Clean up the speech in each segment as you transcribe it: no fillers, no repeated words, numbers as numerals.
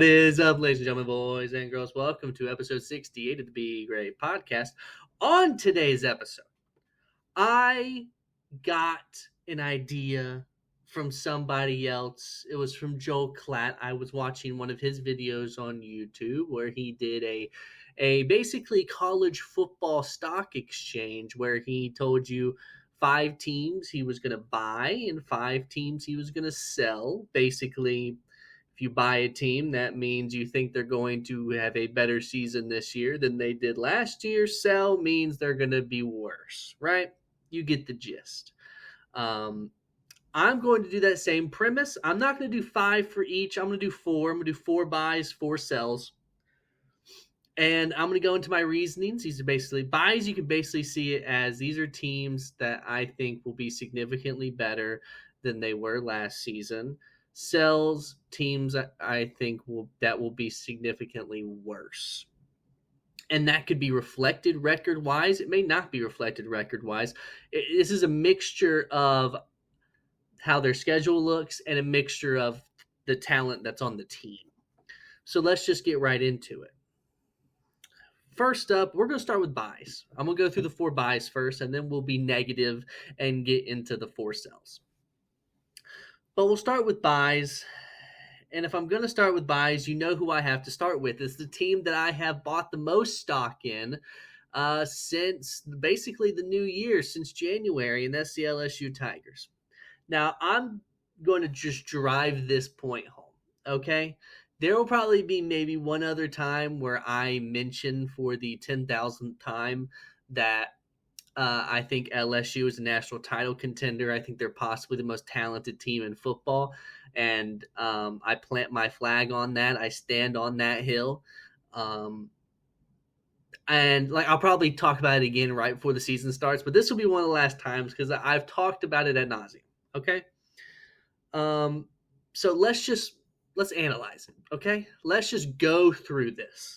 What is up, ladies and gentlemen, boys and girls? Welcome to episode 68 of the Be Great podcast. On today's episode, I got an idea from somebody else. It was from Joel Klatt. I was watching one of his videos on YouTube where he did a basically college football stock exchange where he told you 5 teams he was going to buy and 5 teams he was going to sell. Basically, if you buy a team, that means you think they're going to have a better season this year than they did last year. Sell means they're going to be worse, right? You get the gist. I'm going to do that same premise. I'm not going to do 5 for each. I'm going to do 4. I'm going to do 4 buys, 4 sells. And I'm going to go into my reasonings. These are basically buys. You can basically see it as these are teams that I think will be significantly better than they were last season. Sells, teams I think will be significantly worse. And that could be reflected record wise. It may not be reflected record wise. This is a mixture of how their schedule looks and a mixture of the talent that's on the team. So let's just get right into it. First up, we're going to start with buys. I'm going to go through the 4 buys first, and then we'll be negative and get into the 4 sells. But we'll start with buys. And if I'm going to start with buys, you know who I have to start with. It's the team that I have bought the most stock in since basically the new year, since January, and that's the LSU Tigers. Now, I'm going to just drive this point home, okay? There will probably be maybe one other time where I mention for the 10,000th time that I think LSU is a national title contender. I think they're possibly the most talented team in football, and I plant my flag on that. I stand on that hill. And I'll probably talk about it again right before the season starts, but this will be one of the last times because I've talked about it ad nauseum. Okay. So let's analyze it. Okay. Let's just go through this.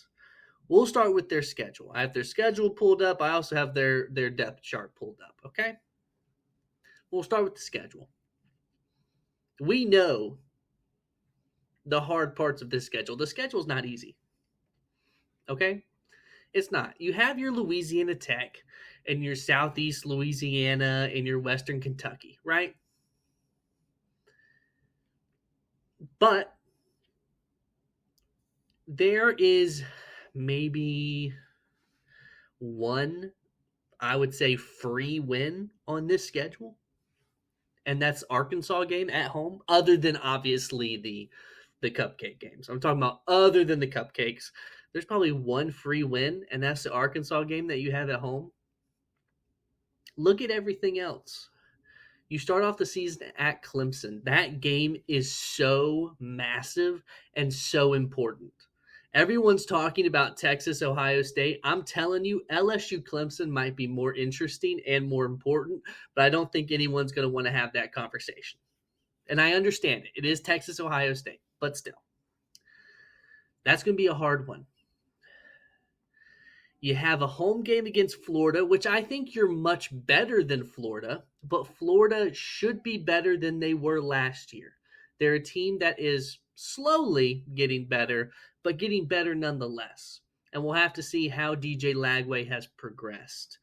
We'll start with their schedule. I have their schedule pulled up. I also have their depth chart pulled up. Okay. We'll start with the schedule. We know the hard parts of this schedule. The schedule is not easy. Okay. It's not. You have your Louisiana Tech and your Southeast Louisiana and your Western Kentucky, right? But there is maybe one, I would say, free win on this schedule, and that's Arkansas game at home, other than obviously the cupcake games. I'm talking about other than the cupcakes. There's probably one free win, and that's the Arkansas game that you have at home. Look at everything else. You start off the season at Clemson. That game is so massive and so important. Everyone's talking about Texas, Ohio State. I'm telling you, LSU Clemson might be more interesting and more important, but I don't think anyone's going to want to have that conversation. And I understand it. It is Texas, Ohio State, but still. That's going to be a hard one. You have a home game against Florida, which I think you're much better than Florida, but Florida should be better than they were last year. They're a team that is slowly getting better, but getting better nonetheless. And we'll have to see how DJ Lagway has progressed.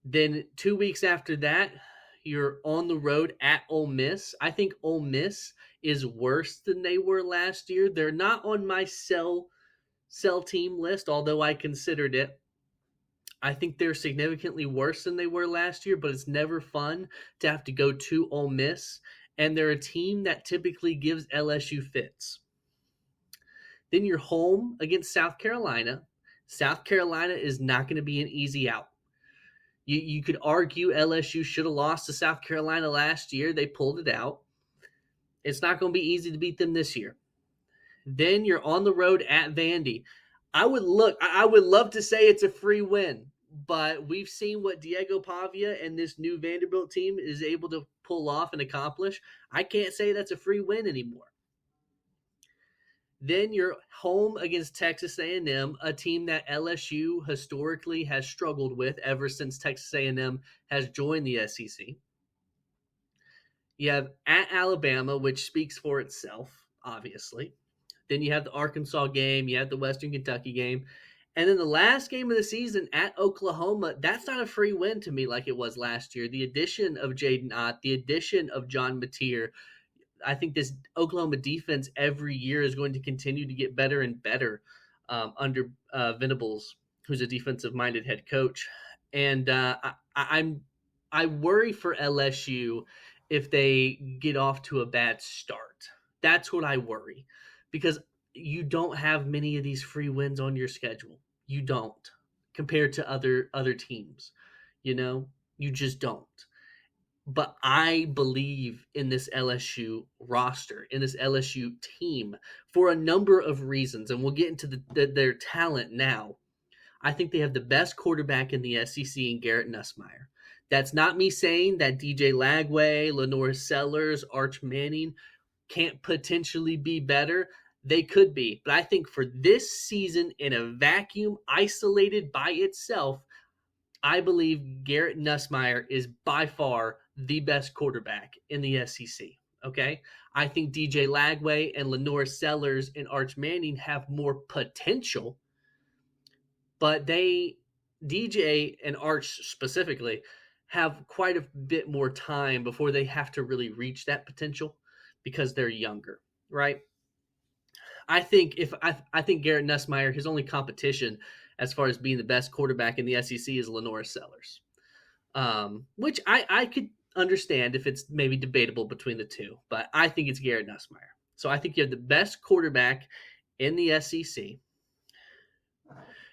Then 2 weeks after that, you're on the road at Ole Miss. I think Ole Miss is worse than they were last year. They're not on my sell team list, although I considered it. I think they're significantly worse than they were last year, but it's never fun to have to go to Ole Miss, and they're a team that typically gives LSU fits. Then you're home against South Carolina. South Carolina is not going to be an easy out. You could argue LSU should have lost to South Carolina last year. They pulled it out. It's not going to be easy to beat them this year. Then you're on the road at Vandy. I would love to say it's a free win, but we've seen what Diego Pavia and this new Vanderbilt team is able to pull off and accomplish. I can't say that's a free win anymore. Then you're home against Texas A&M, a team that LSU historically has struggled with ever since Texas A&M has joined the SEC. You have at Alabama, which speaks for itself, obviously. Then you have the Arkansas game, you have the Western Kentucky game. And then the last game of the season at Oklahoma, that's not a free win to me like it was last year. The addition of Jaden Ott, the addition of John Mateer, I think this Oklahoma defense every year is going to continue to get better and better under Venables, who's a defensive-minded head coach. And I worry for LSU if they get off to a bad start. That's what I worry, because you don't have many of these free wins on your schedule. You don't, compared to other teams. You know, you just don't. But I believe in this LSU roster, in this LSU team, for a number of reasons, and we'll get into their talent now. I think they have the best quarterback in the SEC in Garrett Nussmeier. That's not me saying that DJ Lagway, Lenore Sellers, Arch Manning can't potentially be better. They could be. But I think for this season, in a vacuum, isolated by itself, I believe Garrett Nussmeier is by far the best quarterback in the SEC. Okay. I think DJ Lagway and Lenore Sellers and Arch Manning have more potential, but DJ and Arch specifically, have quite a bit more time before they have to really reach that potential because they're younger, right? I think Garrett Nussmeier, his only competition as far as being the best quarterback in the SEC is Lenore Sellers, which I could understand if it's maybe debatable between the two, but I think it's Garrett Nussmeier. So I think you have the best quarterback in the SEC.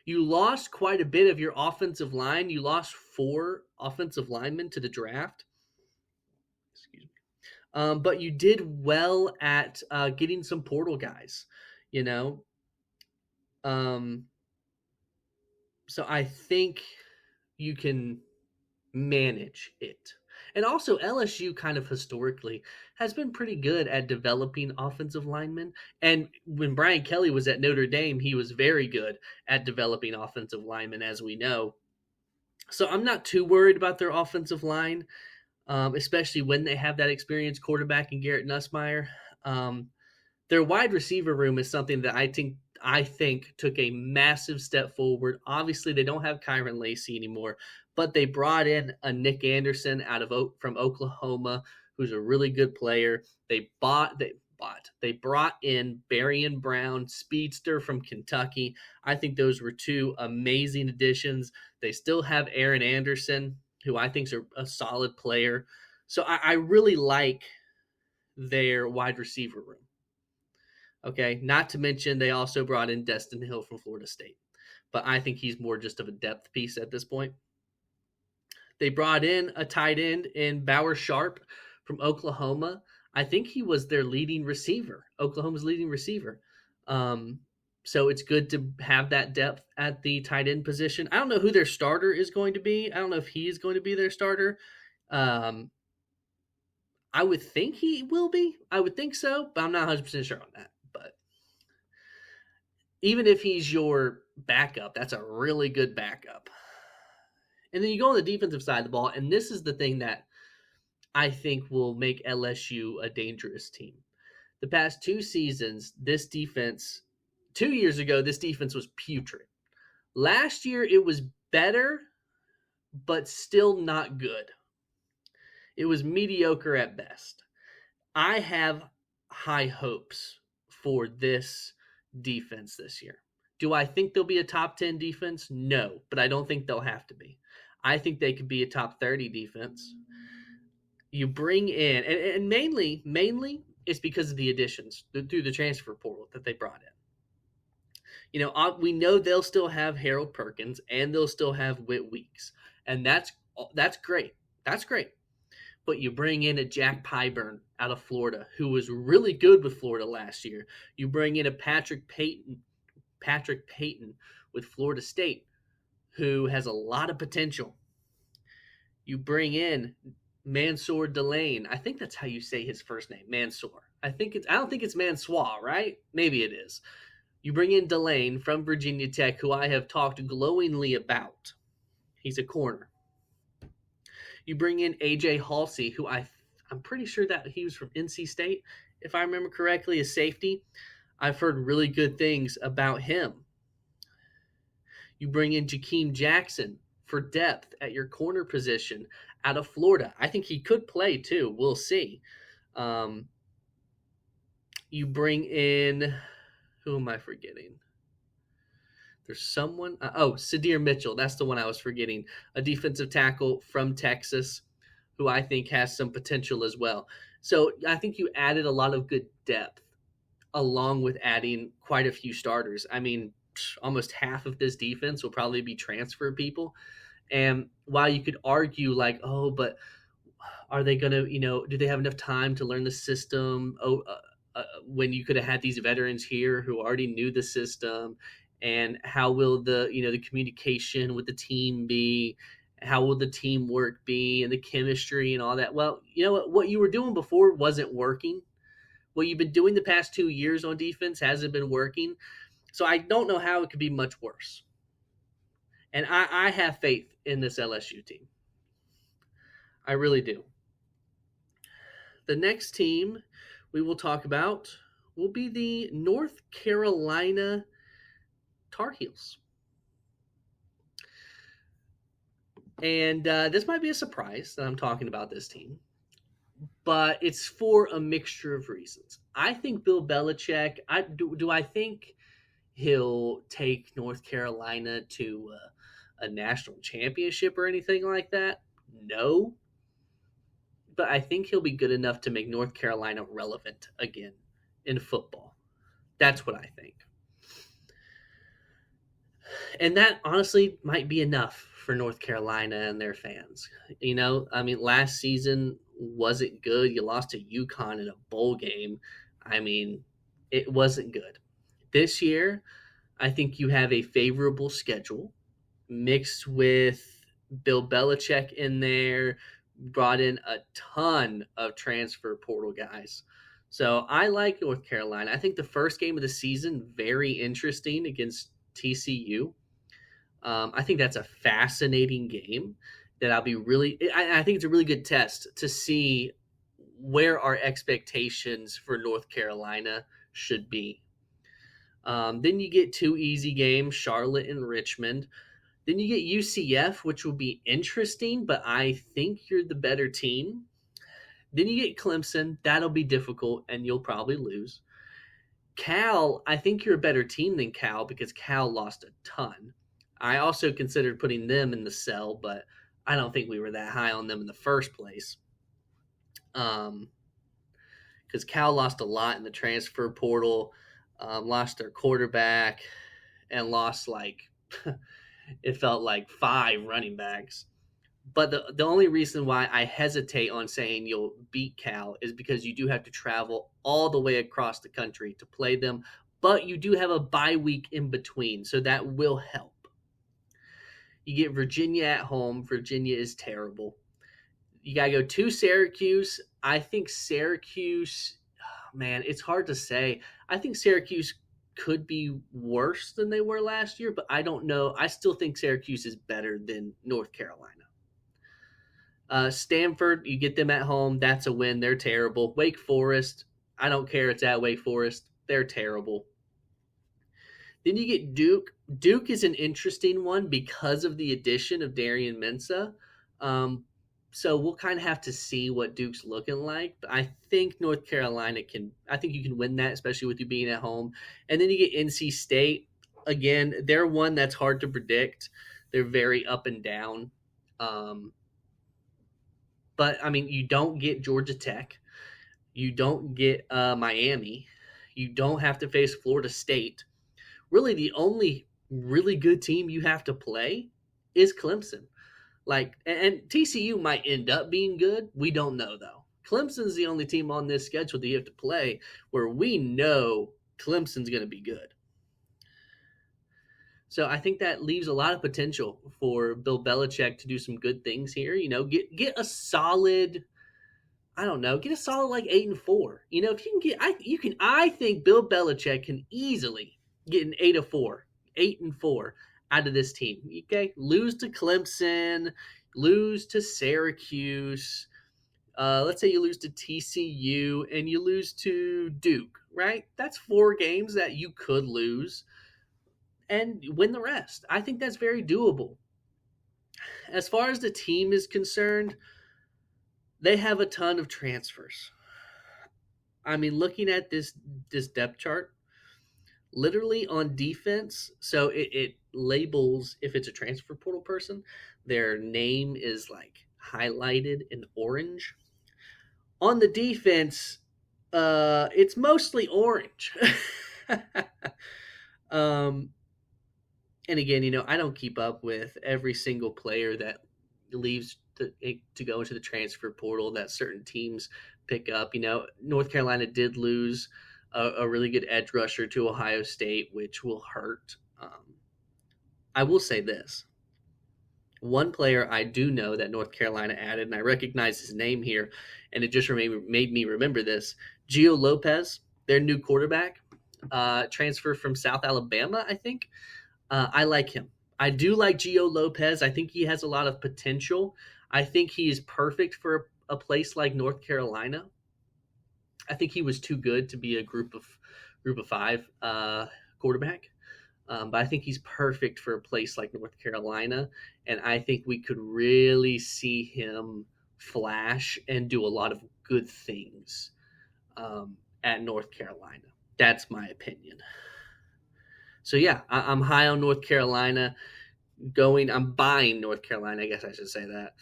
You lost quite a bit of your offensive line. You lost 4 offensive linemen to the draft. Excuse me. But you did well at getting some portal guys, you know. So I think you can manage it. And also, LSU kind of historically has been pretty good at developing offensive linemen. And when Brian Kelly was at Notre Dame, he was very good at developing offensive linemen, as we know. So I'm not too worried about their offensive line, especially when they have that experienced quarterback in Garrett Nussmeier. Their wide receiver room is something that I think took a massive step forward. Obviously, they don't have Kyron Lacey anymore, but they brought in a Nick Anderson from Oklahoma, who's a really good player. They brought in Barian Brown, speedster from Kentucky. I think those were 2 amazing additions. They still have Aaron Anderson, who I think is a solid player. So I really like their wide receiver room. Okay, not to mention they also brought in Destin Hill from Florida State, but I think he's more just of a depth piece at this point. They brought in a tight end in Bauer Sharp from Oklahoma. I think he was their leading receiver, Oklahoma's leading receiver. So it's good to have that depth at the tight end position. I don't know who their starter is going to be. I don't know if he is going to be their starter. I would think he will be. I would think so, but I'm not 100% sure on that. But even if he's your backup, that's a really good backup. And then you go on the defensive side of the ball, and this is the thing that I think will make LSU a dangerous team. The past 2 seasons, 2 years ago, this defense was putrid. Last year, it was better, but still not good. It was mediocre at best. I have high hopes for this defense this year. Do I think they'll be a top 10 defense? No, but I don't think they'll have to be. I think they could be a top 30 defense. You bring in, and mainly it's because of the additions through the transfer portal that they brought in. You know, we know they'll still have Harold Perkins and they'll still have Whit Weeks, and that's great. That's great. But you bring in a Jack Pyburn out of Florida, who was really good with Florida last year. You bring in a Patrick Payton with Florida State, who has a lot of potential. You bring in Mansour Delane. I think that's how you say his first name, Mansour. I don't think it's Mansoir, right? Maybe it is. You bring in Delane from Virginia Tech, who I have talked glowingly about. He's a corner. You bring in AJ Halsey, who I'm pretty sure that he was from NC State, if I remember correctly, a safety. I've heard really good things about him. You bring in Jakeem Jackson for depth at your corner position out of Florida. I think he could play too. We'll see. Um, you bring in, who am I forgetting? There's someone. Sadir Mitchell. That's the one I was forgetting. A defensive tackle from Texas who I think has some potential as well. So I think you added a lot of good depth along with adding quite a few starters. I mean, almost half of this defense will probably be transfer people. And while you could argue, like, oh, but are they going to, do they have enough time to learn the system? When you could have had these veterans here who already knew the system, and how will the communication with the team be? How will the teamwork be and the chemistry and all that? Well, you know what you were doing before wasn't working. What you've been doing the past 2 years on defense hasn't been working. So I don't know how it could be much worse. And I have faith in this LSU team. I really do. The next team we will talk about will be the North Carolina Tar Heels. And this might be a surprise that I'm talking about this team, but it's for a mixture of reasons. I think Bill Belichick, do I think he'll take North Carolina to a national championship or anything like that? No. But I think he'll be good enough to make North Carolina relevant again in football. That's what I think. And that honestly might be enough for North Carolina and their fans. I mean, last season wasn't good. You lost to UConn in a bowl game. I mean, it wasn't good. This year, I think you have a favorable schedule mixed with Bill Belichick in there, brought in a ton of transfer portal guys. So I like North Carolina. I think the first game of the season, very interesting against TCU. I think that's a fascinating game that I'll be really. I think it's a really good test to see where our expectations for North Carolina should be. Then you get two easy games, Charlotte and Richmond. Then you get UCF, which will be interesting, but I think you're the better team. Then you get Clemson. That'll be difficult, and you'll probably lose. Cal, I think you're a better team than Cal because Cal lost a ton. I also considered putting them in the cell, but I don't think we were that high on them in the first place. Because Cal lost a lot in the transfer portal, lost their quarterback, and lost it felt like 5 running backs. But the only reason why I hesitate on saying you'll beat Cal is because you do have to travel all the way across the country to play them, but you do have a bye week in between, so that will help. You get Virginia at home. Virginia is terrible. You got to go to Syracuse. I think Syracuse, man, it's hard to say. I think Syracuse could be worse than they were last year, but I don't know. I still think Syracuse is better than North Carolina. Stanford, you get them at home. That's a win. They're terrible. Wake Forest, I don't care. It's at Wake Forest. They're terrible. Then you get Duke. Duke is an interesting one because of the addition of Darian Mensah. So we'll kind of have to see what Duke's looking like. But I think North Carolina I think you can win that, especially with you being at home. And then you get NC State. Again, they're one that's hard to predict. They're very up and down. But, I mean, you don't get Georgia Tech. You don't get Miami. You don't have to face Florida State. Really, the only really good team you have to play is Clemson. And TCU might end up being good. We don't know, though. Clemson's the only team on this schedule that you have to play where we know Clemson's going to be good. So I think that leaves a lot of potential for Bill Belichick to do some good things here. Get a solid, I don't know, get a solid 8-4. If you can I think Bill Belichick can easily get an 8-4 out of this team. Okay, lose to Clemson, lose to Syracuse. Let's say you lose to TCU and you lose to Duke. right? That's 4 games that you could lose and win the rest. I think that's very doable. As far as the team is concerned, they have a ton of transfers. I mean, looking at this depth chart, literally on defense, so it labels if it's a transfer portal person, their name is like highlighted in orange. On the defense, it's mostly orange. um, and again, I don't keep up with every single player that leaves to go into the transfer portal that certain teams pick up. North Carolina did lose a really good edge rusher to Ohio State, which will hurt. I will say this. One player I do know that North Carolina added, and I recognize his name here, and it just made me remember this. Gio Lopez, their new quarterback, transfer from South Alabama, I think. I like him. I do like Gio Lopez. I think he has a lot of potential. I think he is perfect for a place like North Carolina. I think he was too good to be a group of 5 quarterback. But I think he's perfect for a place like North Carolina, and I think we could really see him flash and do a lot of good things at North Carolina. That's my opinion. So yeah, I'm high on North Carolina. I'm buying North Carolina. I guess I should say that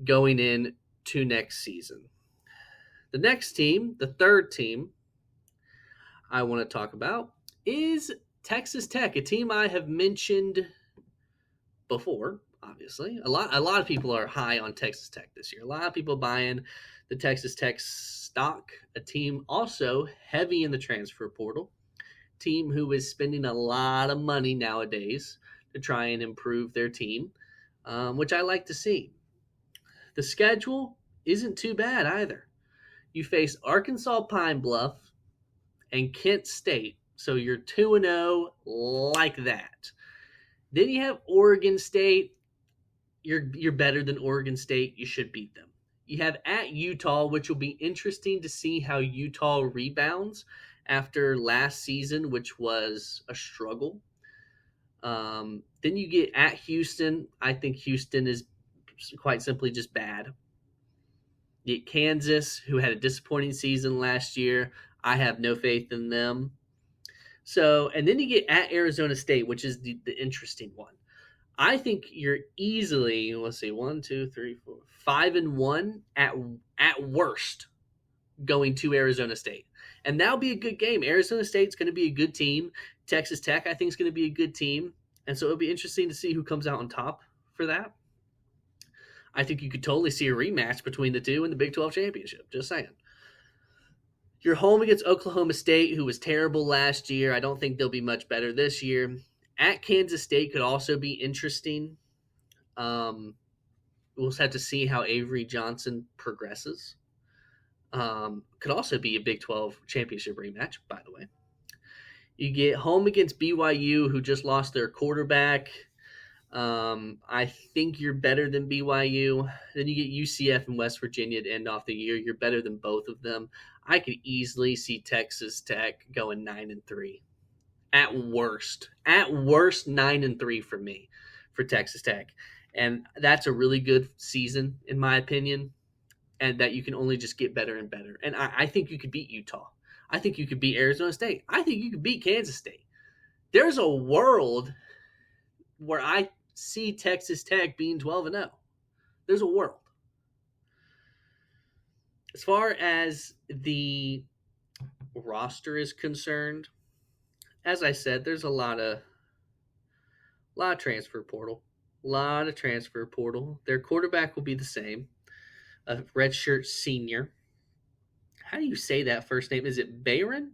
going in to next season. The next team, the third team I want to talk about is Texas Tech, a team I have mentioned before. Obviously, a lot of people are high on Texas Tech this year. A lot of people buying the Texas Tech stock. A team also heavy in the transfer portal. Team who is spending a lot of money nowadays to try and improve their team, which I like to see. The schedule isn't too bad either. You face Arkansas Pine Bluff and Kent State, so you're 2-0 like that. Then you have Oregon State. You're better than Oregon State. You should beat them. You have at Utah, which will be interesting to see how Utah rebounds after last season, which was a struggle. Then you get at Houston. I think Houston is quite simply just bad. You get Kansas, who had a disappointing season last year. I have no faith in them. So, and then you get at Arizona State, which is the interesting one. I think you're easily, let's see, 1, 2, 3, 4, 5-1 at worst going to Arizona State. And that'll be a good game. Arizona State's going to be a good team. Texas Tech, I think, is going to be a good team. And so it'll be interesting to see who comes out on top for that. I think you could totally see a rematch between the two in the Big 12 championship. Just saying. You're home against Oklahoma State, who was terrible last year. I don't think they'll be much better this year. At Kansas State could also be interesting. We'll have to see how Avery Johnson progresses. Could also be a Big 12 championship rematch, by the way. You get home against BYU, who just lost their quarterback. I think you're better than BYU. Then you get UCF and West Virginia to end off the year. You're better than both of them. I could easily see Texas Tech going 9-3. At worst 9-3 for me, for Texas Tech. And that's a really good season, in my opinion, and that you can only just get better and better. And I think you could beat Utah. I think you could beat Arizona State. I think you could beat Kansas State. There's a world where I see Texas Tech being 12-0. There's a world. As far as the roster is concerned, as I said, there's a lot of transfer portal. Their quarterback will be the same, a redshirt senior. How do you say that first name? Is it Barron?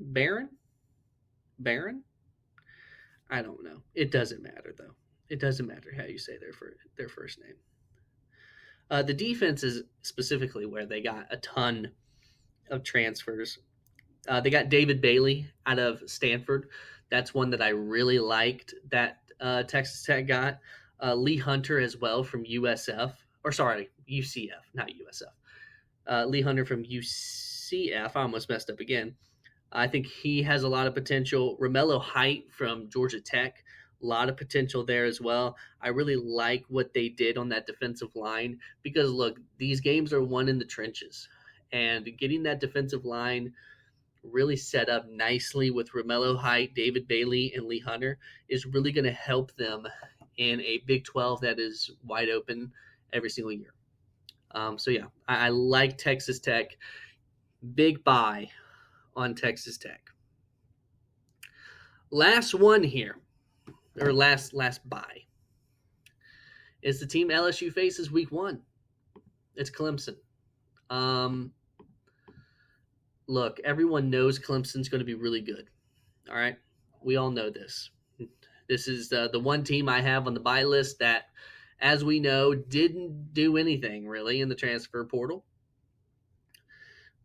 I don't know. It doesn't matter, though. It doesn't matter how you say their first name. The defense is specifically where they got a ton of transfers. They got David Bailey out of Stanford. That's one that I really liked that Texas Tech got. Lee Hunter as well from UCF, not USF. Lee Hunter from UCF. I almost messed up again. I think he has a lot of potential. Romello Height from Georgia Tech, a lot of potential there as well. I really like what they did on that defensive line because, look, these games are won in the trenches. And getting that defensive line really set up nicely with Romello Height, David Bailey, and Lee Hunter is really going to help them in a Big 12 that is wide open every single year. So, yeah, I like Texas Tech. Big buy on Texas Tech. Last one here, or last buy, is the team LSU faces week one. It's Clemson. Um, Look, everyone knows Clemson's going to be really good. All right, we all know this. This is the one team I have on the buy list that, as we know, didn't do anything really in the transfer portal.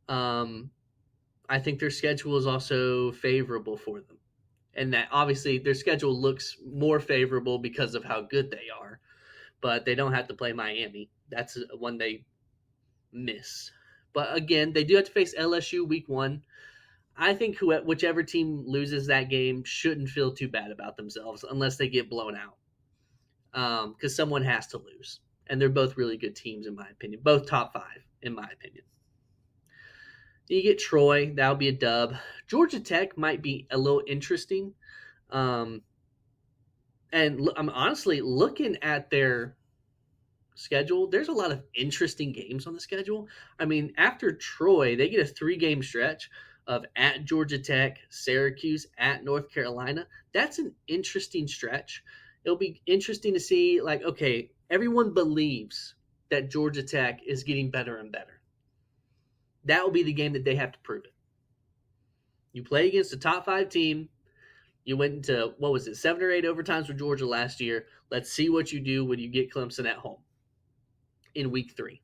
Um, I think their schedule is also favorable for them, and that obviously their schedule looks more favorable because of how good they are. But they don't have to play Miami. That's one they miss. But again, they do have to face LSU week one. I think whichever team loses that game shouldn't feel too bad about themselves unless they get blown out, because someone has to lose. And they're both really good teams, in my opinion. Both top five, in my opinion. You get Troy, that'll be a dub. Georgia Tech might be a little interesting. Um, and I'm honestly looking at their schedule. There's a lot of interesting games on the schedule. I mean, after Troy, they get a 3-game stretch of at Georgia Tech, Syracuse, at North Carolina. That's an interesting stretch. It'll be interesting to see, like, okay, everyone believes that Georgia Tech is getting better and better. That will be the game that they have to prove it. You play against a top 5 team. You went into, what was it, 7 or 8 overtimes with Georgia last year. Let's see what you do when you get Clemson at home in week 3.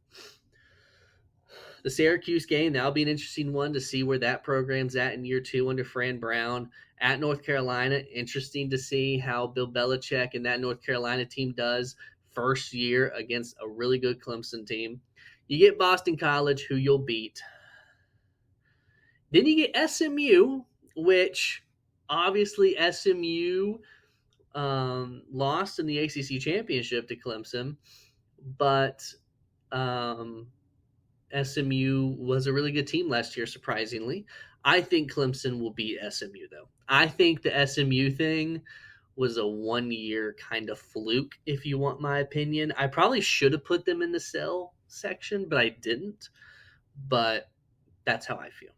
The Syracuse game, that'll be an interesting one to see where that program's at in year 2 under Fran Brown. At North Carolina, interesting to see how Bill Belichick and that North Carolina team does first year against a really good Clemson team. You get Boston College, who you'll beat. Then you get SMU, which obviously SMU lost in the ACC championship to Clemson, but SMU was a really good team last year, surprisingly. I think Clemson will beat SMU, though. I think the SMU thing was a 1-year kind of fluke, if you want my opinion. I probably should have put them in the sell section, but I didn't. But that's how I feel.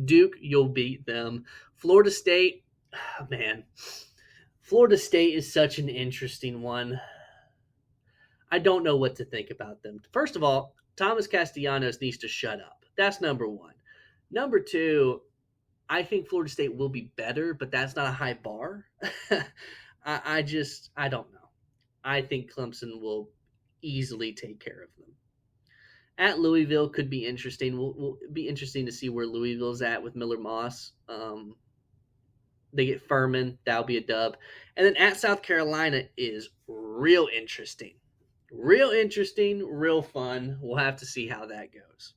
Duke, you'll beat them. Florida State, man. Florida State is such an interesting one. I don't know what to think about them. First of all, Thomas Castellanos needs to shut up. That's number one. Number two, I think Florida State will be better, but that's not a high bar. I don't know. I think Clemson will easily take care of them. At Louisville could be interesting. Will be interesting to see where Louisville's at with Miller Moss. They get Furman. That'll be a dub. And then at South Carolina is real interesting. Real interesting, real fun. We'll have to see how that goes.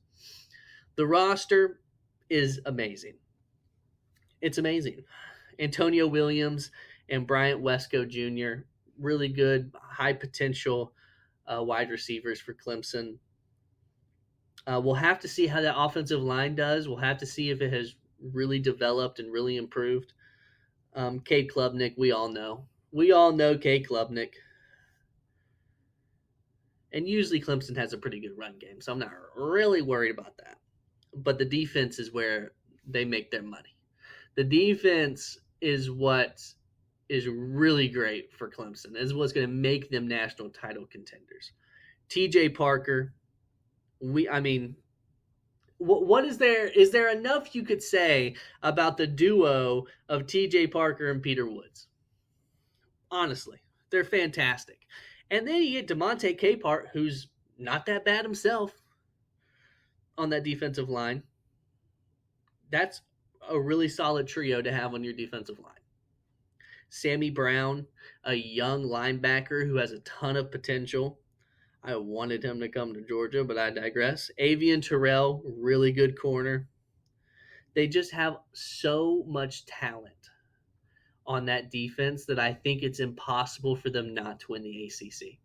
The roster is amazing. It's amazing. Antonio Williams and Bryant Wesco Jr., really good, high potential wide receivers for Clemson. We'll have to see how that offensive line does. We'll have to see if it has really developed and really improved. Cade Klubnik, we all know. We all know Cade Klubnik. And usually Clemson has a pretty good run game, so I'm not really worried about that. But the defense is where they make their money. The defense is what is really great for Clemson. Is what's going to make them national title contenders. TJ Parker, what is there? Is there enough you could say about the duo of TJ Parker and Peter Woods? Honestly, they're fantastic. And then you get DeMonte Capehart, who's not that bad himself on that defensive line. That's a really solid trio to have on your defensive line. Sammy Brown, a young linebacker who has a ton of potential. I wanted him to come to Georgia, but I digress. Avian Terrell, really good corner. They just have so much talent on that defense that I think it's impossible for them not to win the ACC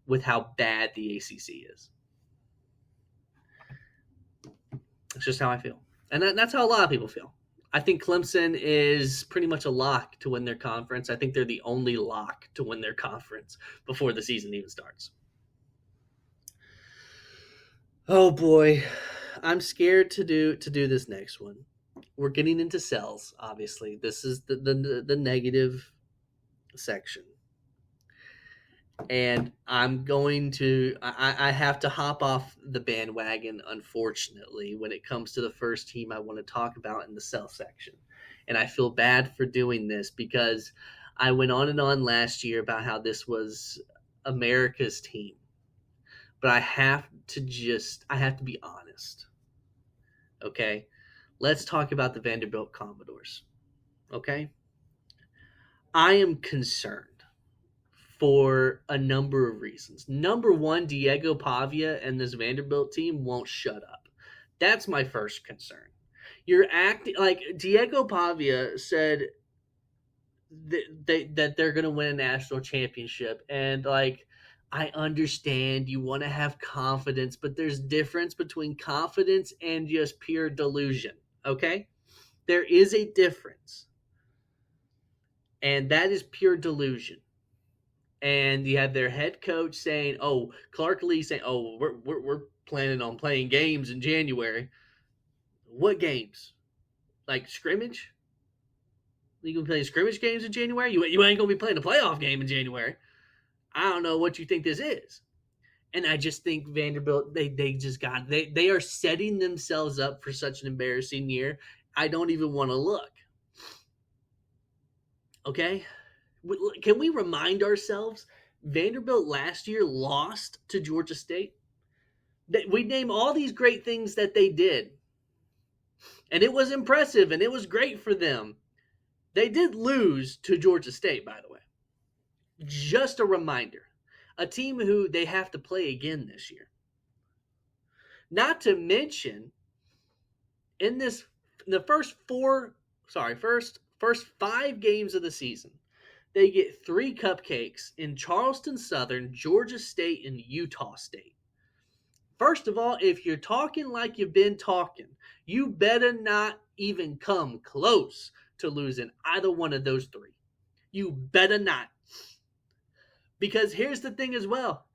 with how bad the ACC is. It's just how I feel. And that's how a lot of people feel. I think Clemson is pretty much a lock to win their conference. I think they're the only lock to win their conference before the season even starts. Oh boy, I'm scared to do this next one. We're getting into cells, obviously. This is the negative section. And I have to hop off the bandwagon, unfortunately, when it comes to the first team I want to talk about in the cell section. And I feel bad for doing this because I went on and on last year about how this was America's team. But I have to be honest. Okay? Let's talk about the Vanderbilt Commodores. Okay? I am concerned for a number of reasons. Number one, Diego Pavia and this Vanderbilt team won't shut up. That's my first concern. You're acting like Diego Pavia said that they're going to win a national championship, and like I understand you want to have confidence, but there's difference between confidence and just pure delusion. Okay, there is a difference, and that is pure delusion. And you have their head coach saying, "Oh, Clark Lee saying, oh, we're planning on playing games in January. What games? Like scrimmage? You gonna play scrimmage games in January? You ain't gonna be playing a playoff game in January. I don't know what you think this is." And I just think Vanderbilt they are setting themselves up for such an embarrassing year. I don't even want to look. Okay, can we remind ourselves? Vanderbilt last year lost to Georgia State. We name all these great things that they did, and it was impressive and it was great for them. They did lose to Georgia State, by the way. Just a reminder, a team who they have to play again this year. Not to mention, in this in the first 5 games of the season, they get 3 cupcakes in Charleston Southern, Georgia State, and Utah State. First of all, if you're talking like you've been talking, you better not even come close to losing either one of those 3. You better not. Because here's the thing as well.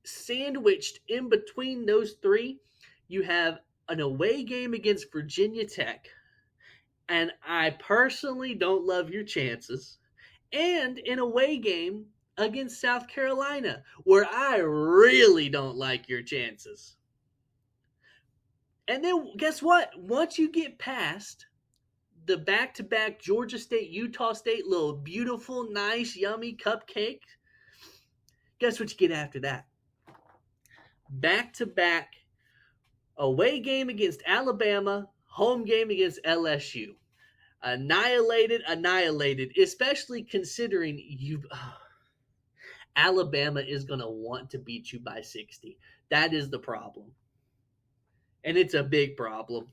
Sandwiched in between those 3, you have an away game against Virginia Tech. And I personally don't love your chances. And an away game against South Carolina, where I really don't like your chances. And then guess what? Once you get past the back-to-back Georgia State, Utah State, little beautiful, nice, yummy cupcake, guess what you get after that? Back-to-back away game against Alabama, home game against LSU. Annihilated, especially considering Alabama is going to want to beat you by 60. That is the problem. And it's a big problem.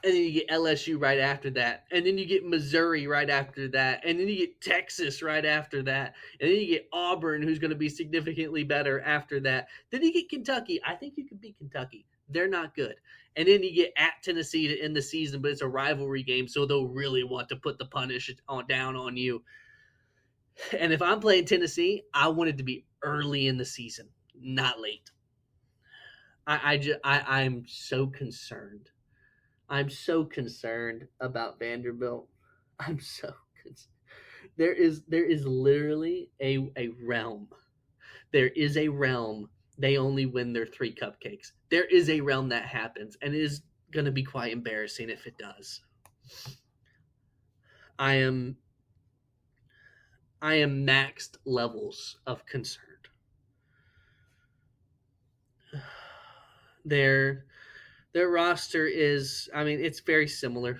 And then you get LSU right after that. And then you get Missouri right after that. And then you get Texas right after that. And then you get Auburn, who's going to be significantly better after that. Then you get Kentucky. I think you can beat Kentucky. They're not good. And then you get at Tennessee to end the season, but it's a rivalry game, so they'll really want to put the punish down on you. And if I'm playing Tennessee, I want it to be early in the season, not late. I'm so concerned. I'm so concerned about Vanderbilt. I'm so concerned. There is literally a realm. There is a realm. They only win their 3 cupcakes. There is a realm that happens, and it is going to be quite embarrassing if it does. I am maxed levels of concerned. Their roster is, I mean, it's very similar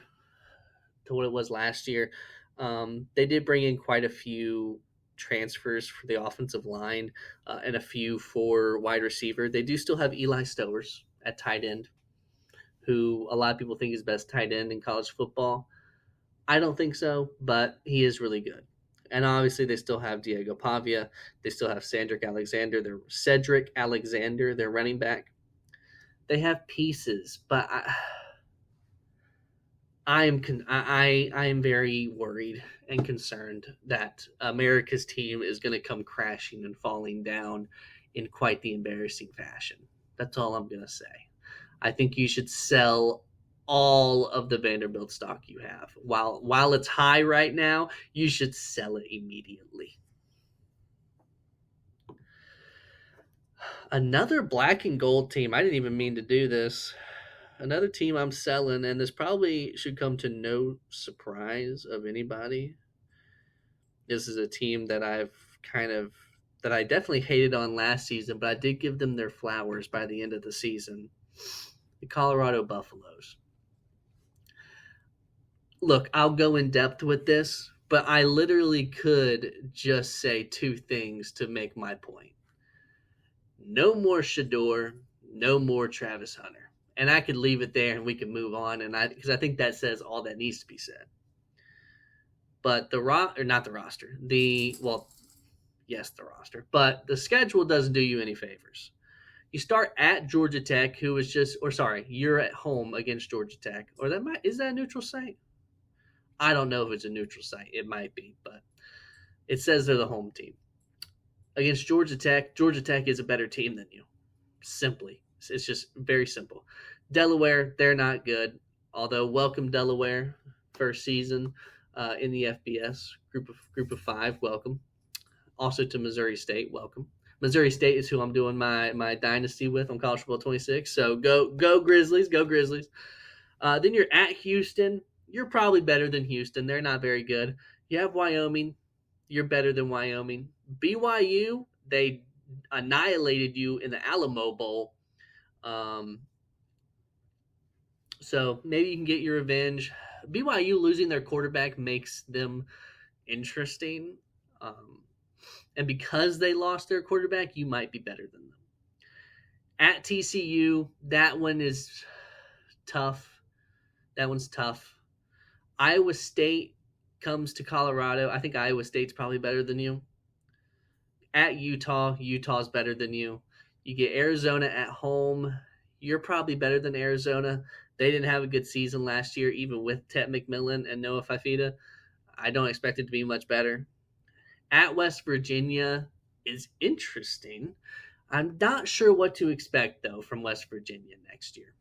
to what it was last year. They did bring in quite a few transfers for the offensive line and a few for wide receiver. They do still have Eli Stowers at tight end, who a lot of people think is best tight end in college football. I don't think so, but he is really good. And obviously, they still have Diego Pavia. They still have Cedric Alexander, their running back. They have pieces, but I am very worried and concerned that America's team is going to come crashing and falling down in quite the embarrassing fashion. That's all I'm going to say. I think you should sell all of the Vanderbilt stock you have. While it's high right now, you should sell it immediately. Another black and gold team. I didn't even mean to do this. Another team I'm selling, and this probably should come to no surprise of anybody. This is a team that I definitely hated on last season, but I did give them their flowers by the end of the season. The Colorado Buffaloes. Look, I'll go in depth with this, but I literally could just say two things to make my point. No more Shador, no more Travis Hunter. And I could leave it there and we can move on, and because I think that says all that needs to be said. But not the roster. Yes, the roster. But the schedule doesn't do you any favors. You start at Georgia Tech, you're at home against Georgia Tech. Is that a neutral site? I don't know if it's a neutral site. It might be, but it says they're the home team. Against Georgia Tech is a better team than you. Simply. It's just very simple. Delaware, they're not good. Although, welcome Delaware, first season in the FBS group of five. Welcome. Also to Missouri State, welcome. Missouri State is who I'm doing my dynasty with on College Football 26. So go Grizzlies, go Grizzlies. Then you're at Houston. You're probably better than Houston. They're not very good. You have Wyoming. You're better than Wyoming. BYU, they annihilated you in the Alamo Bowl. So maybe you can get your revenge. BYU losing their quarterback makes them interesting. And because they lost their quarterback, you might be better than them. At TCU, that one is tough. That one's tough. Iowa State comes to Colorado. I think Iowa State's probably better than you. At Utah's better than you. You get Arizona at home. You're probably better than Arizona. They didn't have a good season last year, even with Tet McMillan and Noah Fifita. I don't expect it to be much better. At West Virginia is interesting. I'm not sure what to expect, though, from West Virginia next year.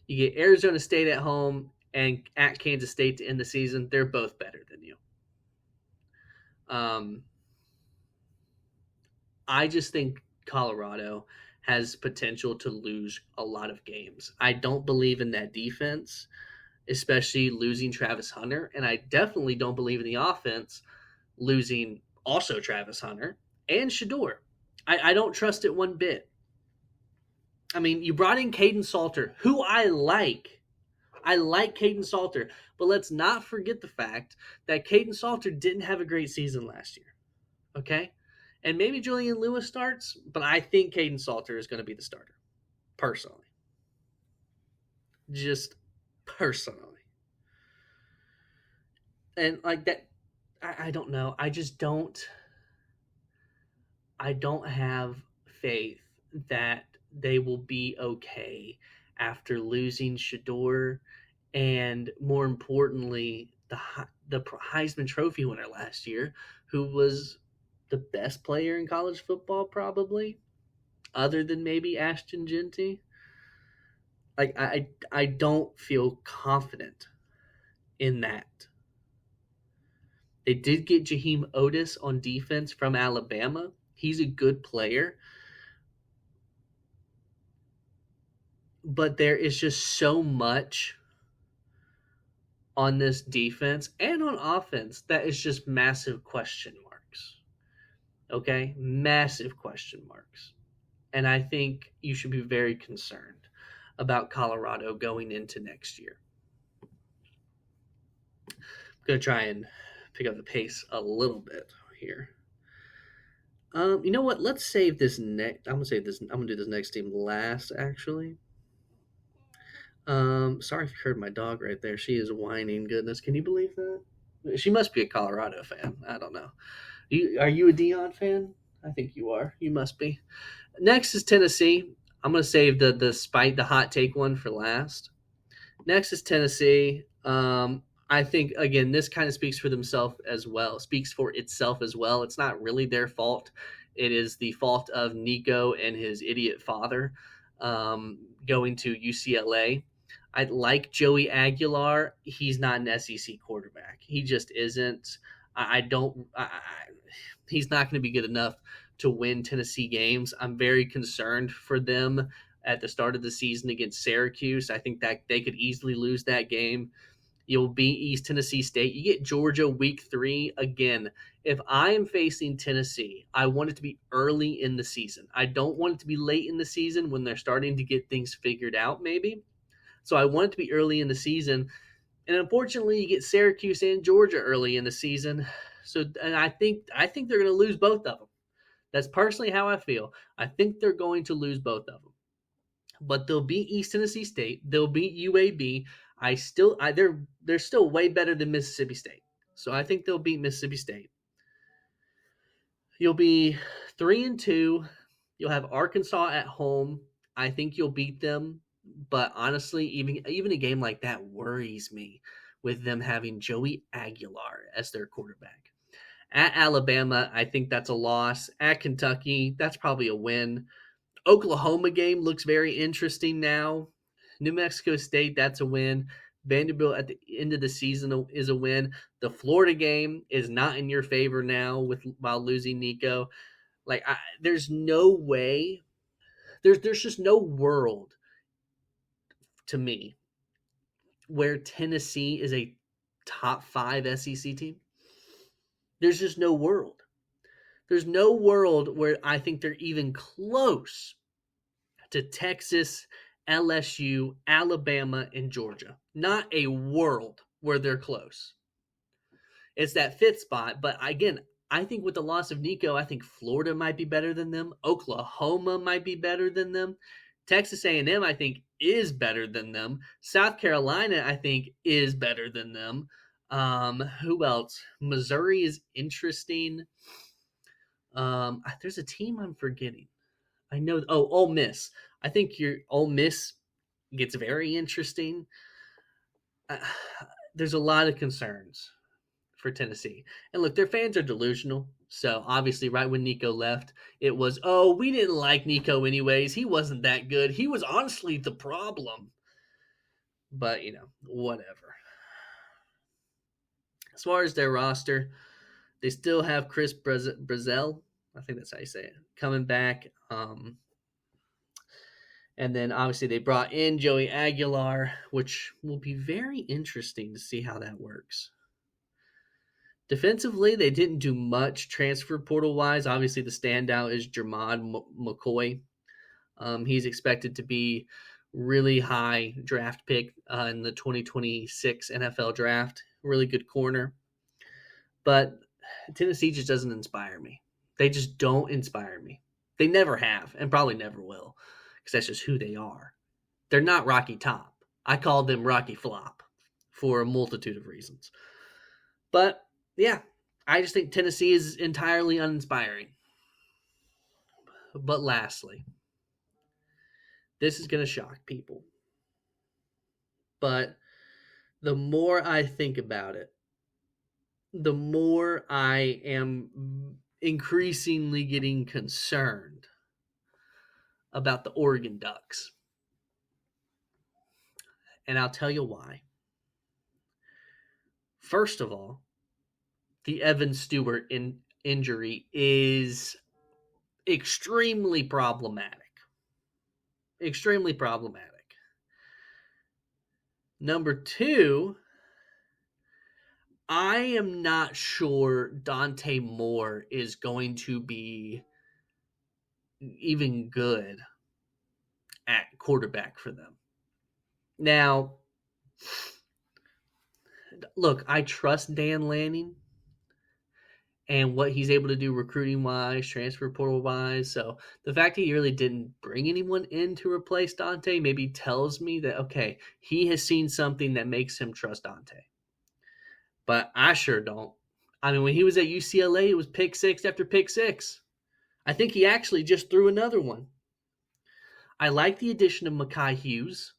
You get Arizona State at home and at Kansas State to end the season. They're both better than you. I just think Colorado has potential to lose a lot of games. I don't believe in that defense, especially losing Travis Hunter, and I definitely don't believe in the offense losing also Travis Hunter and Shador. I don't trust it one bit. I mean, you brought in Caden Salter, who I like. I like Caden Salter, but let's not forget the fact that Caden Salter didn't have a great season last year. Okay? And maybe Julian Lewis starts, but I think Caden Salter is going to be the starter, personally. Just personally. And like that, I don't know. I don't have faith that they will be okay after losing Shador and, more importantly, the Heisman Trophy winner last year, who was the best player in college football, probably, other than maybe Ashton Genty. Like I don't feel confident in that. They did get Jaheim Otis on defense from Alabama. He's a good player. But there is just so much on this defense and on offense that is just massive question marks. Okay? Massive question marks. And I think you should be very concerned about Colorado going into next year. I'm going to try and pick up the pace a little bit here. You know what? Let's save this next. I'm gonna do this next team last, actually. Sorry if you heard my dog right there. She is whining. Goodness, can you believe that? She must be a Colorado fan. I don't know. Are you a Dion fan? I think you are. You must be. Next is Tennessee. I'm gonna save the hot take one for last. Next is Tennessee. I think again this kind of speaks for themselves as well. Speaks for itself as well. It's not really their fault. It is the fault of Nico and his idiot father going to UCLA. I like Joey Aguilar. He's not an SEC quarterback. He just isn't. I don't. He's not going to be good enough to win Tennessee games. I'm very concerned for them at the start of the season against Syracuse. I think that they could easily lose that game. You'll beat East Tennessee State. You get Georgia week 3. Again, if I am facing Tennessee, I want it to be early in the season. I don't want it to be late in the season when they're starting to get things figured out, maybe. So I want it to be early in the season. And unfortunately, you get Syracuse and Georgia early in the season. So, and I think they're going to lose both of them. That's personally how I feel. I think they're going to lose both of them, but they'll beat East Tennessee State. They'll beat UAB. They're still way better than Mississippi State. So I think they'll beat Mississippi State. You'll be 3-2. You'll have Arkansas at home. I think you'll beat them, but honestly, even a game like that worries me with them having Joey Aguilar as their quarterback. At Alabama, I think that's a loss. At Kentucky, that's probably a win. Oklahoma game looks very interesting now. New Mexico State, that's a win. Vanderbilt at the end of the season is a win. The Florida game is not in your favor now while losing Nico. There's no way. There's just no world to me where Tennessee is a top 5 SEC team. There's just no world. There's no world where I think they're even close to Texas, LSU, Alabama, and Georgia. Not a world where they're close. It's that 5th spot, but again, I think with the loss of Nico, I think Florida might be better than them. Oklahoma might be better than them. Texas A&M, I think, is better than them. South Carolina, I think, is better than them. Who else? Missouri is interesting. There's a team I'm forgetting. I know. Oh, Ole Miss. I think your Ole Miss gets very interesting. There's a lot of concerns for Tennessee. And look, their fans are delusional. So obviously, right when Nico left, it was, oh, we didn't like Nico anyways. He wasn't that good. He was honestly the problem. But, whatever. As far as their roster, they still have Chris Brazel. I think that's how you say it. Coming back. And then obviously they brought in Joey Aguilar, which will be very interesting to see how that works. Defensively, they didn't do much transfer portal wise. Obviously, the standout is Jermod McCoy. He's expected to be really high draft pick in the 2026 NFL draft. Really good corner. But Tennessee just doesn't inspire me. They just don't inspire me. They never have and probably never will because that's just who they are. They're not Rocky Top. I call them Rocky Flop for a multitude of reasons. But yeah, I just think Tennessee is entirely uninspiring. But lastly, this is going to shock people. But the more I think about it, the more I am increasingly getting concerned about the Oregon Ducks. And I'll tell you why. First of all, the Evan Stewart injury is extremely problematic. Extremely problematic. Number 2, I am not sure Dante Moore is going to be even good at quarterback for them. Now, look, I trust Dan Lanning, and what he's able to do recruiting wise, transfer portal wise. So the fact that he really didn't bring anyone in to replace Dante maybe tells me that, okay, he has seen something that makes him trust Dante. But I sure don't. I mean, when he was at UCLA, it was pick six after pick six. I think he actually just threw another one. I like the addition of Mekhi Hughes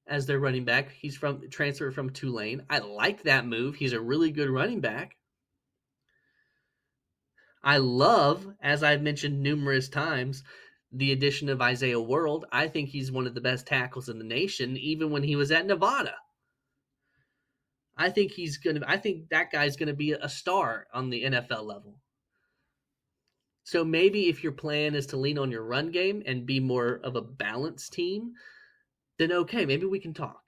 as their running back. He's from transfer from Tulane. I like that move. He's a really good running back. I love, as I've mentioned numerous times, the addition of Isaiah World. I think he's one of the best tackles in the nation, even when he was at Nevada. I think that guy's gonna be a star on the NFL level. So maybe if your plan is to lean on your run game and be more of a balanced team, then okay, maybe we can talk.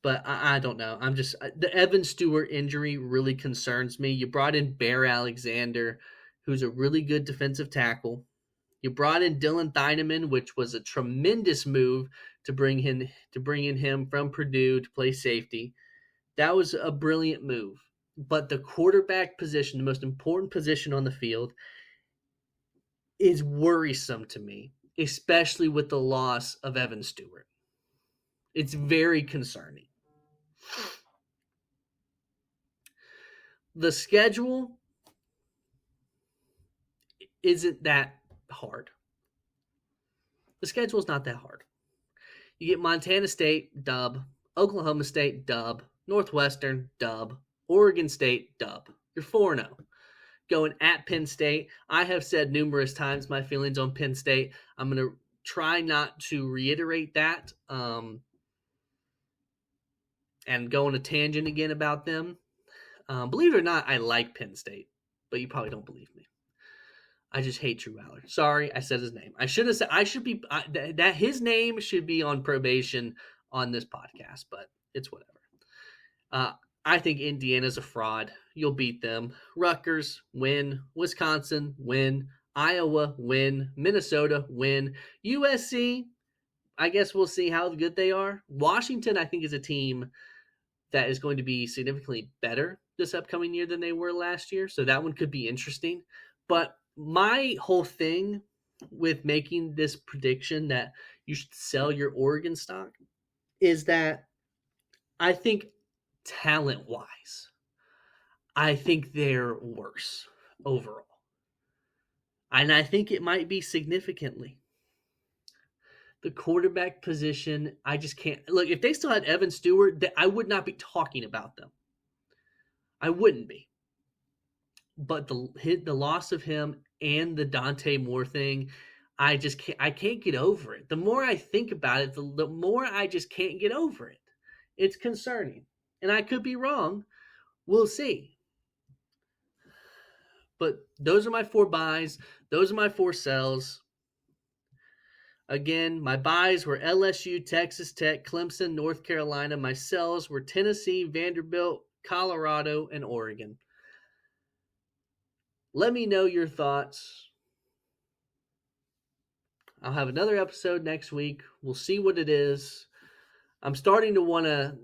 But I don't know. The Evan Stewart injury really concerns me. You brought in Bear Alexander, who's a really good defensive tackle. You brought in Dylan Thieneman, which was a tremendous move to bring in him from Purdue to play safety. That was a brilliant move. But the quarterback position, the most important position on the field, is worrisome to me, especially with the loss of Evan Stewart. It's very concerning. The schedule isn't that hard. The schedule is not that hard. You get Montana State, dub. Oklahoma State, dub. Northwestern, dub. Oregon State, dub. You're 4-0. Going at Penn State. I have said numerous times my feelings on Penn State. I'm going to try not to reiterate that and go on a tangent again about them. Believe it or not, I like Penn State, but you probably don't believe me. I just hate Drew Aller. Sorry, I said his name. I should have said that his name should be on probation on this podcast, but it's whatever. I think Indiana's a fraud. You'll beat them. Rutgers, win. Wisconsin, win. Iowa, win. Minnesota, win. USC, I guess we'll see how good they are. Washington, I think, is a team that is going to be significantly better this upcoming year than they were last year. So that one could be interesting. But my whole thing with making this prediction that you should sell your Oregon stock is that I think talent-wise, I think they're worse overall. And I think it might be significantly. The quarterback position, I just can't. Look, if they still had Evan Stewart, I would not be talking about them. I wouldn't be. But the loss of him and the Dante Moore thing, I can't get over it. The more I think about it, the more I just can't get over it. It's concerning. And I could be wrong. We'll see. But those are my 4 buys. Those are my 4 sells. Again, my buys were LSU, Texas Tech, Clemson, North Carolina. My sells were Tennessee, Vanderbilt, Colorado, and Oregon. Let me know your thoughts. I'll have another episode next week. We'll see what it is. I'm starting to want to,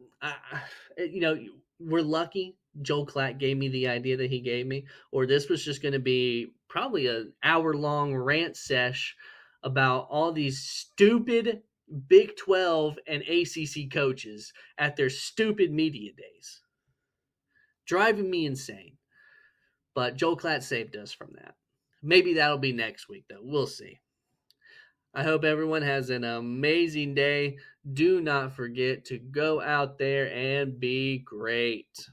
we're lucky Joel Klatt gave me the idea that he gave me, or this was just going to be probably an hour-long rant sesh about all these stupid Big 12 and ACC coaches at their stupid media days. Driving me insane. But Joel Klatt saved us from that. Maybe that'll be next week, though. We'll see. I hope everyone has an amazing day. Do not forget to go out there and be great.